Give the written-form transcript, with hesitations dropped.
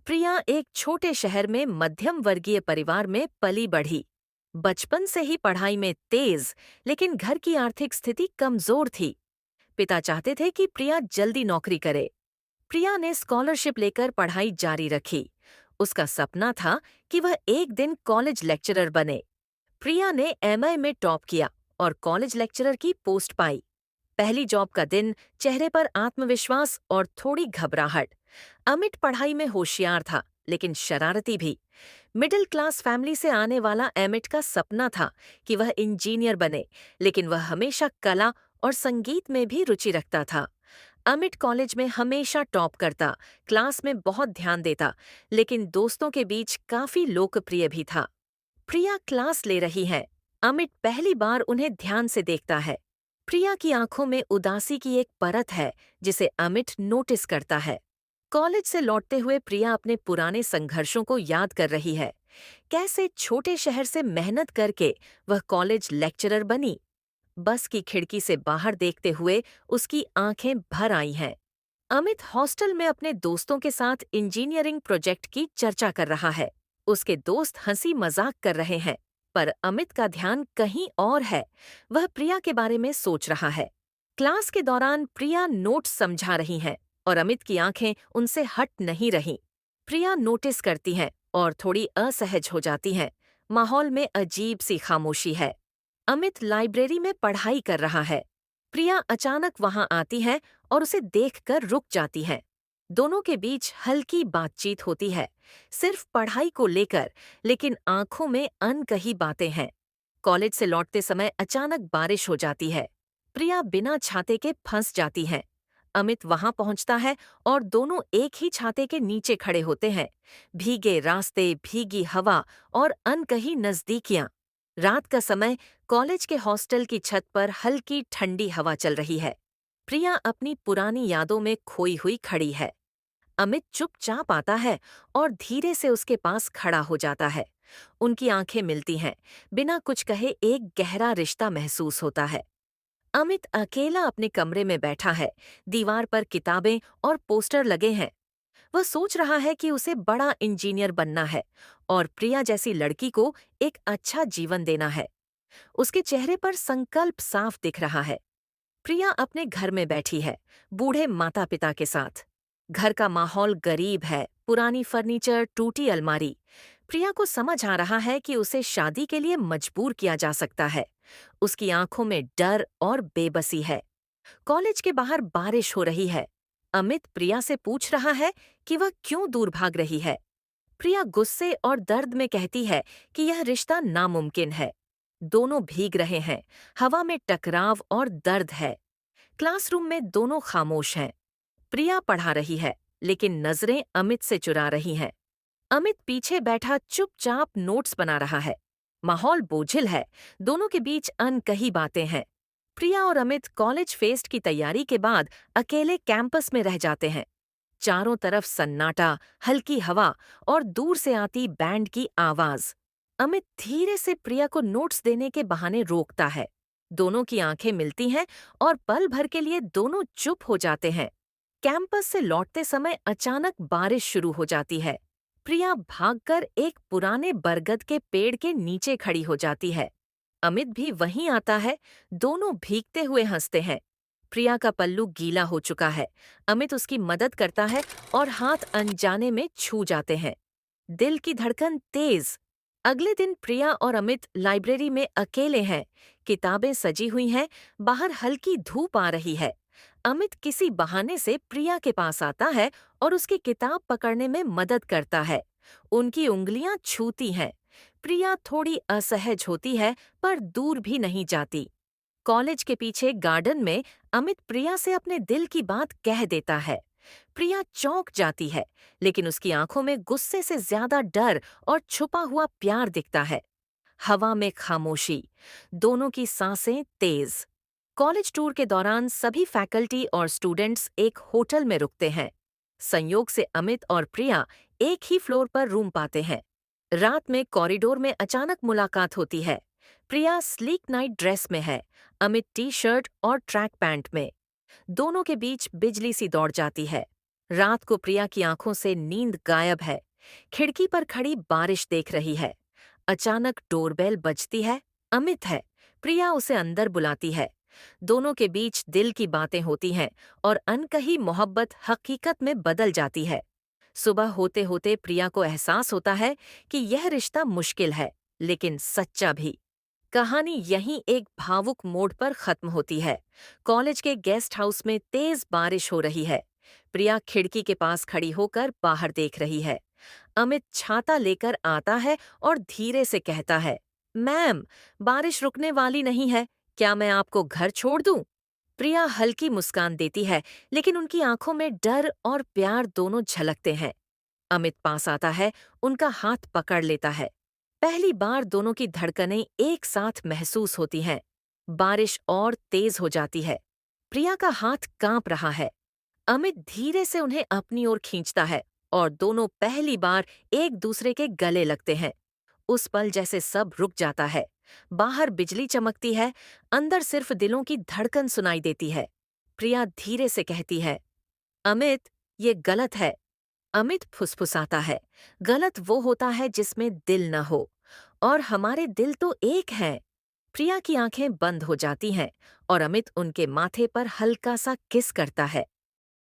प्रिया एक छोटे शहर में मध्यम वर्गीय परिवार में पली बढ़ी। बचपन से ही पढ़ाई में तेज, लेकिन घर की आर्थिक स्थिति कमजोर थी। पिता चाहते थे कि प्रिया जल्दी नौकरी करे। प्रिया ने स्कॉलरशिप लेकर पढ़ाई जारी रखी। उसका सपना था कि वह एक दिन कॉलेज लेक्चरर बने। प्रिया ने एमए में टॉप किया और कॉलेज लेक्चरर की पोस्ट पाई। पहली जॉब का दिन, चेहरे पर आत्मविश्वास और थोड़ी घबराहट। अमित पढ़ाई में होशियार था, लेकिन शरारती भी। मिडिल क्लास फैमिली से आने वाला अमित का सपना था कि वह इंजीनियर बने, लेकिन वह हमेशा कला और संगीत में भी रुचि रखता था। अमित कॉलेज में हमेशा टॉप करता, क्लास में बहुत ध्यान देता, लेकिन दोस्तों के बीच काफी लोकप्रिय भी था। प्रिया क्लास ले रही है। अमित पहली बार उन्हें ध्यान से देखता है। प्रिया की आंखों में उदासी की एक परत है, जिसे अमित नोटिस करता है। कॉलेज से लौटते हुए प्रिया अपने पुराने संघर्षों को याद कर रही है। कैसे छोटे शहर से मेहनत करके वह कॉलेज लेक्चरर बनी। बस की खिड़की से बाहर देखते हुए उसकी आंखें भर आई हैं। अमित हॉस्टल में अपने दोस्तों के साथ इंजीनियरिंग प्रोजेक्ट की चर्चा कर रहा है। उसके दोस्त हंसी मजाक कर रहे हैं, पर अमित का ध्यान कहीं और है। वह प्रिया के बारे में सोच रहा है। क्लास के दौरान प्रिया नोट्स समझा रही हैं और अमित की आंखें उनसे हट नहीं रहीं। प्रिया नोटिस करती हैं और थोड़ी असहज हो जाती हैं। माहौल में अजीब सी खामोशी है। अमित लाइब्रेरी में पढ़ाई कर रहा है। प्रिया अचानक वहां आती है और उसे देखकर रुक जाती है। दोनों के बीच हल्की बातचीत होती है, सिर्फ पढ़ाई को लेकर, लेकिन आंखों में अनकही बातें हैं। कॉलेज से लौटते समय अचानक बारिश हो जाती है। प्रिया बिना छाते के फंस जाती है। अमित वहां पहुंचता है और दोनों एक ही छाते के नीचे खड़े होते हैं। भीगे रास्ते, भीगी हवा और अनकही नजदीकियां। रात का समय, कॉलेज के हॉस्टल की छत पर हल्की ठंडी हवा चल रही है। प्रिया अपनी पुरानी यादों में खोई हुई खड़ी है। अमित चुपचाप आता है और धीरे से उसके पास खड़ा हो जाता है। उनकी आंखें मिलती हैं। बिना कुछ कहे एक गहरा रिश्ता महसूस होता है। अमित अकेला अपने कमरे में बैठा है। दीवार पर किताबें और पोस्टर लगे हैं। वह सोच रहा है कि उसे बड़ा इंजीनियर बनना है और प्रिया जैसी लड़की को एक अच्छा जीवन देना है। उसके चेहरे पर संकल्प साफ दिख रहा है। प्रिया अपने घर में बैठी है, बूढ़े माता पिता के साथ। घर का माहौल गरीब है, पुरानी फर्नीचर, टूटी अलमारी। प्रिया को समझ आ रहा है कि उसे शादी के लिए मजबूर किया जा सकता है। उसकी आंखों में डर और बेबसी है। कॉलेज के बाहर बारिश हो रही है। अमित प्रिया से पूछ रहा है कि वह क्यों दूर भाग रही है। प्रिया गुस्से और दर्द में कहती है कि यह रिश्ता नामुमकिन है। दोनों भीग रहे हैं। हवा में टकराव और दर्द है। क्लासरूम में दोनों खामोश हैं। प्रिया पढ़ा रही है, लेकिन नजरें अमित से चुरा रही हैं। अमित पीछे बैठा चुपचाप नोट्स बना रहा है। माहौल बोझिल है। दोनों के बीच अनकही बातें हैं। प्रिया और अमित कॉलेज फेस्ट की तैयारी के बाद अकेले कैंपस में रह जाते हैं। चारों तरफ सन्नाटा, हल्की हवा और दूर से आती बैंड की आवाज। अमित धीरे से प्रिया को नोट्स देने के बहाने रोकता है। दोनों की आंखें मिलती हैं और पल भर के लिए दोनों चुप हो जाते हैं। कैंपस से लौटते समय अचानक बारिश शुरू हो जाती है। प्रिया भागकर एक पुराने बरगद के पेड़ के नीचे खड़ी हो जाती है। अमित भी वहीं आता है। दोनों भीगते हुए हंसते हैं। प्रिया का पल्लू गीला हो चुका है। अमित उसकी मदद करता है और हाथ अनजाने में छू जाते हैं। दिल की धड़कन तेज। अगले दिन प्रिया और अमित लाइब्रेरी में अकेले हैं। किताबें सजी हुई हैं। बाहर हल्की धूप आ रही है। अमित किसी बहाने से प्रिया के पास आता है और उसकी किताब पकड़ने में मदद करता है। उनकी उंगलियां छूती हैं। प्रिया थोड़ी असहज होती है, पर दूर भी नहीं जाती। कॉलेज के पीछे गार्डन में अमित प्रिया से अपने दिल की बात कह देता है। प्रिया चौंक जाती है, लेकिन उसकी आंखों में गुस्से से ज्यादा डर और छुपा हुआ प्यार दिखता है। हवा में खामोशी। दोनों की सांसें तेज। कॉलेज टूर के दौरान सभी फैकल्टी और स्टूडेंट्स एक होटल में रुकते हैं। संयोग से अमित और प्रिया एक ही फ्लोर पर रूम पाते हैं। रात में कॉरिडोर में अचानक मुलाकात होती है। प्रिया स्लीक नाइट ड्रेस में है, अमित टी शर्ट और ट्रैक पैंट में। दोनों के बीच बिजली सी दौड़ जाती है। रात को प्रिया की आंखों से नींद गायब है। खिड़की पर खड़ी बारिश देख रही है। अचानक डोरबेल बजती है। अमित है। प्रिया उसे अंदर बुलाती है। दोनों के बीच दिल की बातें होती हैं और अनकही मोहब्बत हकीकत में बदल जाती है। सुबह होते होते प्रिया को एहसास होता है कि यह रिश्ता मुश्किल है, लेकिन सच्चा भी। कहानी यहीं एक भावुक मोड़ पर खत्म होती है। कॉलेज के गेस्ट हाउस में तेज बारिश हो रही है। प्रिया खिड़की के पास खड़ी होकर बाहर देख रही है। अमित छाता लेकर आता है और धीरे से कहता है, मैम, बारिश रुकने वाली नहीं है। क्या मैं आपको घर छोड़ दूं? प्रिया हल्की मुस्कान देती है, लेकिन उनकी आंखों में डर और प्यार दोनों झलकते हैं। अमित पास आता है, उनका हाथ पकड़ लेता है। पहली बार दोनों की धड़कनें एक साथ महसूस होती हैं। बारिश और तेज हो जाती है। प्रिया का हाथ कांप रहा है। अमित धीरे से उन्हें अपनी ओर खींचता है और दोनों पहली बार एक दूसरे के गले लगते हैं। उस पल जैसे सब रुक जाता है। बाहर बिजली चमकती है, अंदर सिर्फ दिलों की धड़कन सुनाई देती है। प्रिया धीरे से कहती है, अमित, ये गलत है। अमित फुसफुसाता है, गलत वो होता है जिसमें दिल न हो, और हमारे दिल तो एक हैं। प्रिया की आंखें बंद हो जाती हैं और अमित उनके माथे पर हल्का सा किस करता है।